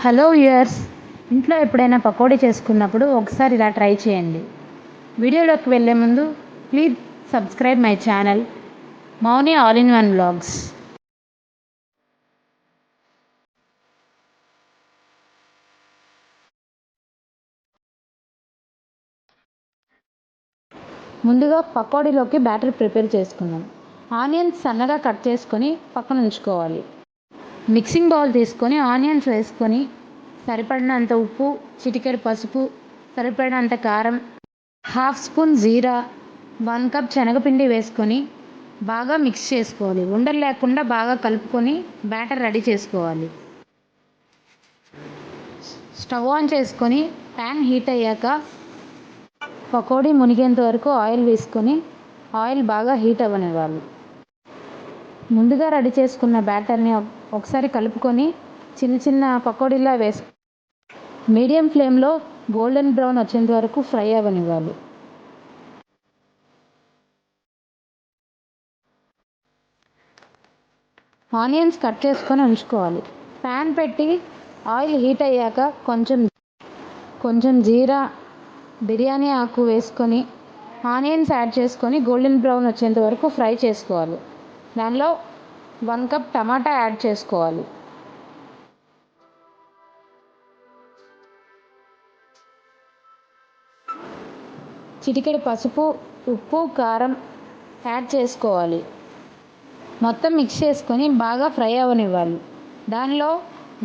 Hello viewers, ఇంట్లో ఎప్పుడైనా పకోడీ చేసుకున్నప్పుడు ఒకసారి ఇలా ట్రై చేయండి. వీడియోలోకి వెళ్ళే ముందు please subscribe my channel Mouni all in one vlogs. ముందుగా పకోడీలోకి బ్యాటర్ ప్రిపేర్ చేసుకుందాం. ఆనియన్స్ సన్నగా కట్ చేసుకొని పక్కన ఉంచుకోవాలి. మిక్సింగ్ బౌల్ తీసుకొని ఆనియన్స్ వేసుకొని సరిపడినంత ఉప్పు, చిటికెడు పసుపు, సరిపడినంత కారం, హాఫ్ స్పూన్ జీరా, 1 కప్ శనగపిండి వేసుకొని బాగా మిక్స్ చేసుకోవాలి. ఉండలు లేకుండా బాగా కలుపుకొని బ్యాటర్ రెడీ చేసుకోవాలి. స్టవ్ ఆన్ చేసుకొని ప్యాన్ హీట్ అయ్యాక పకోడీ మునిగేంత వరకు ఆయిల్ వేసుకొని ఆయిల్ బాగా హీట్ అవ్వనివ్వాలి. ముందుగా రెడీ చేసుకున్న బ్యాటర్ని ఒకసారి కలుపుకొని చిన్న చిన్న పకోడీలా మీడియం ఫ్లేమ్లో గోల్డెన్ బ్రౌన్ వచ్చేంత వరకు ఫ్రై అవ్వనివ్వాలి. ఆనియన్స్ కట్ చేసుకొని ఉంచుకోవాలి. ప్యాన్ పెట్టి ఆయిల్ హీట్ అయ్యాక కొంచెం జీరా, బిర్యానీ ఆకు వేసుకొని ఆనియన్స్ యాడ్ చేసుకొని గోల్డెన్ బ్రౌన్ వచ్చేంత వరకు ఫ్రై చేసుకోవాలి. దానిలో 1 కప్ టమాటా యాడ్ చేసుకోవాలి. చిటికెడు పసుపు, ఉప్పు, కారం యాడ్ చేసుకోవాలి. మొత్తం మిక్స్ చేసుకొని బాగా ఫ్రై అవ్వనివ్వాలి. దానిలో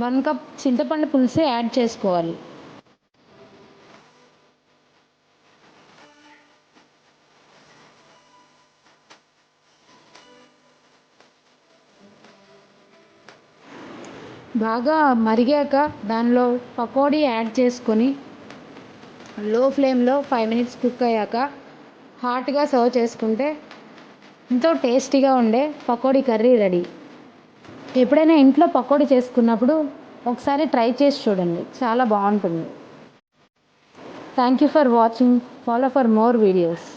1 కప్ చింతపండు పులుసు యాడ్ చేసుకోవాలి. బాగా మరిగాక దానిలో పకోడీ యాడ్ చేసుకొని లో ఫ్లేమ్లో 5 మినిట్స్ కుక్ అయ్యాక హాట్గా సర్వ్ చేసుకుంటే ఎంతో టేస్టీగా ఉండే పకోడీ కర్రీ రెడీ. ఎప్పుడైనా ఇంట్లో పకోడీ చేసుకున్నప్పుడు ఒకసారి ట్రై చేసి చూడండి, చాలా బాగుంటుంది. Thank you for watching. Follow for more videos.